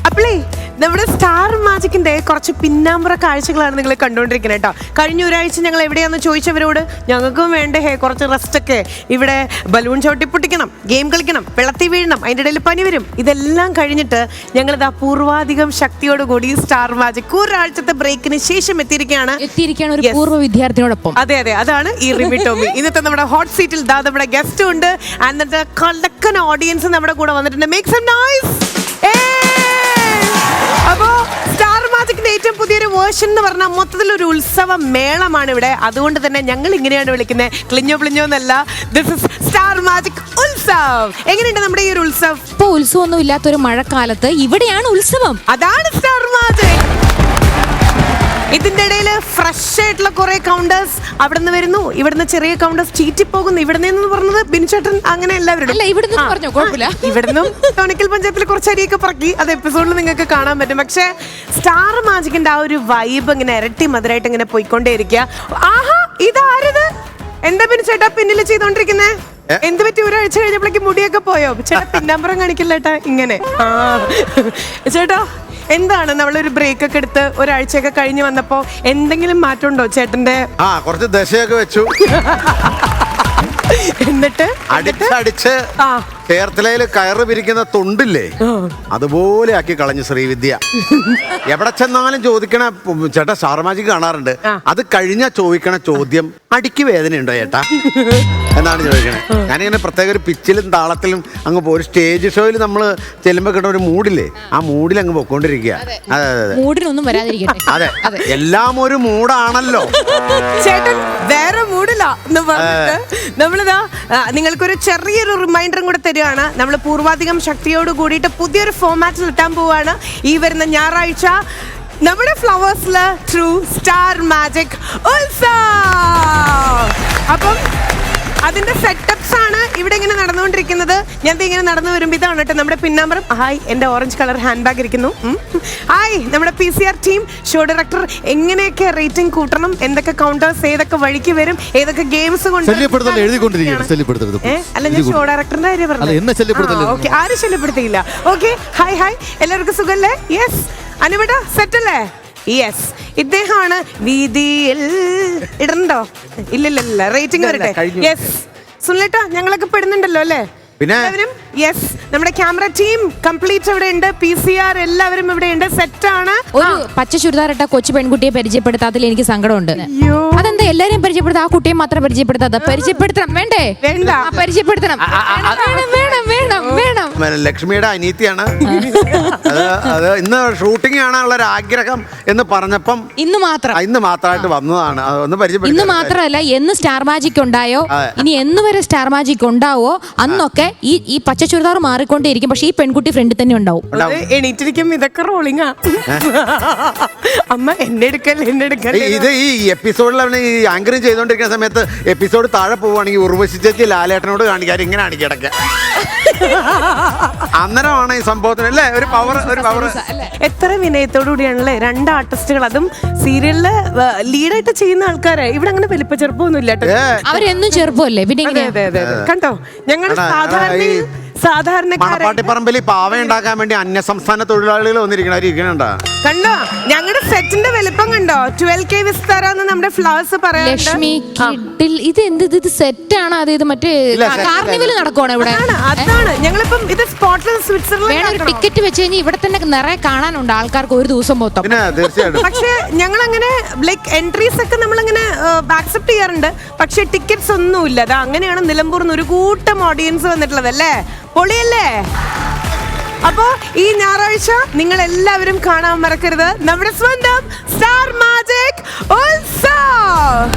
അപ്പോളേ നമ്മുടെ സ്റ്റാർ മാജിക്കിന്റെ കുറച്ച് പിന്നാമ്പുറ കാഴ്ചകളാണ് നിങ്ങൾ കണ്ടുകൊണ്ടിരിക്കുന്നത് കേട്ടോ. കഴിഞ്ഞ ഒരാഴ്ച ഞങ്ങൾ എവിടെയാണെന്ന് ചോദിച്ചവരോട് ഞങ്ങൾക്കും വേണ്ടേ കുറച്ച് റെസ്റ്റ് ഒക്കെ, ഇവിടെ ബലൂൺ ചവിട്ടി പൊട്ടിക്കണം, ഗെയിം കളിക്കണം, വെള്ളത്തി വീഴണം, അതിൻ്റെ ഇടയിൽ പനി വരും. ഇതെല്ലാം കഴിഞ്ഞിട്ട് ഞങ്ങളിതാ പൂർവാധികം ശക്തിയോടുകൂടി സ്റ്റാർ മാജിക് ഒരാഴ്ചത്തെ ബ്രേക്കിന് ശേഷം എത്തിയിരിക്കുകയാണ് ഒരു പൂർവ്വ വിദ്യാർത്ഥിയോടൊപ്പം. അതെ അതെ, അതാണ് ഈ റിമി ടോമി. ഇന്നത്തെ നമ്മുടെ ഹോട്ട് സീറ്റിൽ നമ്മുടെ ഗസ്റ്റ് ഉണ്ട്. എന്നിട്ട് കളക്കൻ ഓഡിയൻസ് നമ്മുടെ കൂടെ വന്നിട്ടുണ്ട്. Make some noise. അപ്പോ സ്റ്റാർ മാജിക്കിന്റെ ഏറ്റവും പുതിയൊരു വേർഷൻ എന്ന് പറഞ്ഞാൽ മൊത്തത്തിലൊരു ഉത്സവ മേളമാണ് ഇവിടെ. അതുകൊണ്ട് തന്നെ ഞങ്ങൾ ഇങ്ങനെയാണ് വിളിക്കുന്നത്, ക്ലിഞ്ഞോ പ്ലിഞ്ഞോ എന്നല്ല. This is star magic Utsav. എങ്ങനെയുണ്ട് നമ്മുടെ ഈ ഒരു ഉത്സവം? ഇപ്പൊ ഉത്സവമൊന്നും ഇല്ലാത്തൊരു മഴക്കാലത്ത് ഇവിടെയാണ് ഉത്സവം. അതാണ് സ്റ്റാർ മാജിക്. ഇതിന്റെ ഇടയിൽ ഫ്രഷ് ആയിട്ടുള്ള കുറെ കൗണ്ടേഴ്സ് അവിടെ നിന്ന് വരുന്നു, ഇവിടുന്ന് ചെറിയ കൗണ്ടേഴ്സ് ചീറ്റി പോകുന്നു. ഇവിടെ നിന്ന് പറഞ്ഞത് ബിൻചേട്ടൻ അങ്ങനെ എല്ലാവരും ഇവിടുന്നും തോണിക്കൽ പഞ്ചായത്തിൽ കുറച്ച് അരിയൊക്കെ പറക്കി. അത് എപ്പിസോഡിൽ നിങ്ങൾക്ക് കാണാൻ പറ്റും. പക്ഷെ സ്റ്റാർ മാജിക്കിന്റെ ആ ഒരു വൈബ് ഇങ്ങനെ ഇരട്ടി മധുരമായിട്ട് ഇങ്ങനെ പോയിക്കൊണ്ടേയിരിക്കുക. ആഹാ, ഇതാരത്? എന്താ ബിൻചേട്ടാ പിന്നിൽ ചെയ്തോണ്ടിരിക്കുന്നേ? എന്ത് പറ്റി? ഒരാഴ്ച കഴിഞ്ഞപ്പോഴേക്ക് മുടിയൊക്കെ പോയോ? ചേട്ടാ പിന്നാമ്പുറം കാണിക്കില്ലേട്ടാ ഇങ്ങനെ. ചേട്ടാ എന്താണ് നമ്മളൊരു ബ്രേക്ക് ഒക്കെ എടുത്ത് ഒരാഴ്ചയൊക്കെ കഴിഞ്ഞ് വന്നപ്പോ എന്തെങ്കിലും മാറ്റം ഉണ്ടോ ചേട്ടന്റെ? കുറച്ച് ദശയൊക്കെ വെച്ചു. എന്നിട്ട് അടിച്ച് ചേർത്തലയിൽ കയറ് പിരിക്കുന്ന തൊണ്ടില്ലേ, അതുപോലെ ആക്കി കളഞ്ഞു ശ്രീവിദ്യ. എവിടെ ചെന്നാലും ചോദിക്കണ ചേട്ടാ സ്റ്റാർ മാജിക് കാണാറുണ്ട്. അത് കഴിഞ്ഞ ചോദിക്കണ ചോദ്യം അടിക്ക് വേദനയുണ്ടോ ചേട്ടാ എന്നാണ് ചോദിക്കണേ. ഞാനിങ്ങനെ പ്രത്യേക ഒരു പിച്ചിലും താളത്തിലും അങ്ങ് ഒരു സ്റ്റേജ് ഷോയിൽ നമ്മൾ ചെല്ലുമ്പോ കിട്ടുന്ന ഒരു മൂഡില്ലേ, ആ മൂഡിൽ അങ്ങ് പൊക്കോണ്ടിരിക്കുക. അതെ അതെ, മൂഡിനൊന്നും വരാതിരിക്കട്ടെ. അതെ, എല്ലാം ഒരു മൂടാണല്ലോ. ചേട്ടൻ വേറെ മൂഡില്ല എന്ന് പറഞ്ഞിട്ട് നമ്മളിതാ നിങ്ങൾക്കൊരു ചെറിയൊരു റിമൈൻഡറും കൂടെ തരികയാണ്. നമ്മൾ പൂർവാധികം ശക്തിയോട് കൂടിയിട്ട് പുതിയൊരു ഫോമാറ്റിൽ എത്താൻ പോവാണ് ഈ വരുന്ന ഞായറാഴ്ച നമ്മുടെ ഫ്ലവേഴ്സില് ത്രൂ സ്റ്റാർ മാജിക് ഉത്സവം. അപ്പം അതിന്റെ സെറ്റപ്സ് ആണ് ഇവിടെ ഇങ്ങനെ നടന്നുകൊണ്ടിരിക്കുന്നത്. ഞാൻ ഇങ്ങനെ നടന്നു വരുമ്പോൾ ഇതാണ് കേട്ടോ നമ്മുടെ പിന്നാമ്പറം. ഹായ്, എന്റെ ഓറഞ്ച് കളർ ഹാൻഡ് ബാഗ് ഇരിക്കുന്നു. ഹായ്, നമ്മുടെ PCR ടീം, ഷോ ഡയറക്ടർ, എങ്ങനെയൊക്കെ റേറ്റിംഗ് കൂട്ടണം, എന്തൊക്കെ കൗണ്ടേഴ്സ്, ഏതൊക്കെ വഴിക്ക് വരും, ഏതൊക്കെ ഗെയിംസ് കൊണ്ട്. അല്ല, ഞാൻ ഷോ ഡയറക്ടറിന്റെ കാര്യം പറഞ്ഞു. ഓക്കെ, ആരും ശല്യപ്പെടുത്തിയില്ല. ഓക്കെ, ഹായ് ഹായ്, എല്ലാവർക്കും സുഖല്ലേ? യെസ്, അനുവിട സെറ്റല്ലേ? യെസ്, ഇദ്ദേഹമാണ് വീതിയിൽ ഇടണ്ടോ? ഇല്ലില്ല, റേറ്റിംഗ് വരട്ടെ. യെസ്, സുനിലേട്ടാ ഞങ്ങളൊക്കെ പെടുന്നുണ്ടല്ലോ അല്ലേ? പിന്നെ യെസ്, നമ്മുടെ ക്യാമറ ടീം കംപ്ലീറ്റ് ഇവിടെ ഉണ്ട്. PCR എല്ലാവരും ഇവിടെ ഉണ്ട്, സെറ്റ് ആണ്. ഒരു പച്ച ചുരിദാറിട്ട കൊച്ചു പെൺകുട്ടിയെ പരിചയപ്പെടുത്താതിൽ എനിക്ക് സങ്കടമുണ്ട്. അതെന്താ എല്ലാരെയും പരിചയപ്പെടുത്താം, ആ കുട്ടിയെ മാത്രം പരിചയപ്പെടുത്താതെ? പരിചയപ്പെടുത്തണം വേണ്ടേ? വേണ്ട, പരിചയപ്പെടുത്തണം. വേണം. ലക്ഷ്മിയുടെ അനീതിയാണ് അത്. ഇന്ന് ഷൂട്ടിംഗ് ആണുള്ള ഒരു ആഗ്രഹം എന്ന് പറഞ്ഞപ്പം ഇന്ന് മാത്രമായിട്ട് വന്നതാണ്. ഒന്ന് പരിചയപ്പെടുത്തി. ഇന്ന് മാത്രമല്ല, എന്ന് സ്റ്റാർ മാജിക് ഉണ്ടായോ, ഇനി എന്ന് വരെ സ്റ്റാർ മാജിക് ഉണ്ടാവോ അന്നൊക്കെ ഈ പച്ച ചുരിദാർ മാറിക്കൊണ്ടേയിരിക്കും. പക്ഷെ ഈ പെൺകുട്ടി ഫ്രണ്ടിൽ തന്നെ ഉണ്ടാവും. എണീറ്റിരിക്കും. ഇതൊക്കെ റോളിംഗാ. അമ്മ എന്നെ എടുക്കല്ലേ. ഇത് ഈ എപ്പിസോഡിൽ ഈ ആങ്കറിങ് ചെയ്തോണ്ടിരിക്കുന്ന സമയത്ത് എപ്പിസോഡ് താഴെ പോവുകയാണെങ്കിൽ ഉർവശി ചേച്ചി ലാലേട്ടനോട് കാണിക്കാൻ ഇങ്ങനെ കാണിക്കിടക്ക. അന്നേരമാണ് ഈ സംഭവത്തിന് അല്ലേ ഒരു പവർ. എത്ര വിനയത്തോടു കൂടിയാണല്ലേ രണ്ട് ആർട്ടിസ്റ്റുകൾ, അതും സീരിയലില് ലീഡായിട്ട് ചെയ്യുന്ന ആൾക്കാരെ. ഇവിടെ അങ്ങനെ വലിപ്പ ചെറുപ്പമൊന്നും ഇല്ല. അവരെന്നും ചെറുപ്പമല്ലേ? പിന്നെ കണ്ടോ, ഞങ്ങൾ മണപ്പാട്ടിപ്പറമ്പിൽ പാവ ഉണ്ടാക്കാൻ വേണ്ടി അന്യസംസ്ഥാന തൊഴിലാളികൾ വന്നിരിക്കണ കണ്ടോ? ഞങ്ങളുടെ സെറ്റിന്റെ വലിപ്പം കണ്ടോ? 12K വിസ്താരാന്ന് നമ്മുടെ ഫ്ലവേഴ്സ് ലക്ഷ്മി കിഡിൽ. ഇത് സെറ്റാണ്. അത് മറ്റേ കാർണിവൽ നടക്കുവാണ് ഇവിടെ. അതാണ് ഞങ്ങളിപ്പം ഇത് സ്പോട്ടിൽ സ്വിറ്റ്സർലൻഡ് ടിക്കറ്റ് വെച്ച് കഴിഞ്ഞാൽ ഇവിടെ തന്നെ നിറയെ കാണാനുണ്ട് ആൾക്കാർക്ക് ഒരു ദിവസം മൊത്തം. പക്ഷെ ഞങ്ങൾ അങ്ങനെ ലൈക്ക് എൻട്രീസ് ഒക്കെ നമ്മളങ്ങനെ ആക്സെപ്റ്റ് ചെയ്യാറുണ്ട്. പക്ഷെ ടിക്കറ്റ്സ് ഒന്നുമില്ല. അത് അങ്ങനെയാണ് നിലമ്പൂർന്ന് ഒരു കൂട്ടം ഓഡിയൻസ് വന്നിട്ടുള്ളത് അല്ലേ? പൊളിയല്ലേ? അപ്പോ ഈ ഞായറാഴ്ച നിങ്ങൾ എല്ലാവരും കാണാൻ മറക്കരുത് നമ്മുടെ സ്വന്തം സ്റ്റാർ മാജിക് ഉത്സവം.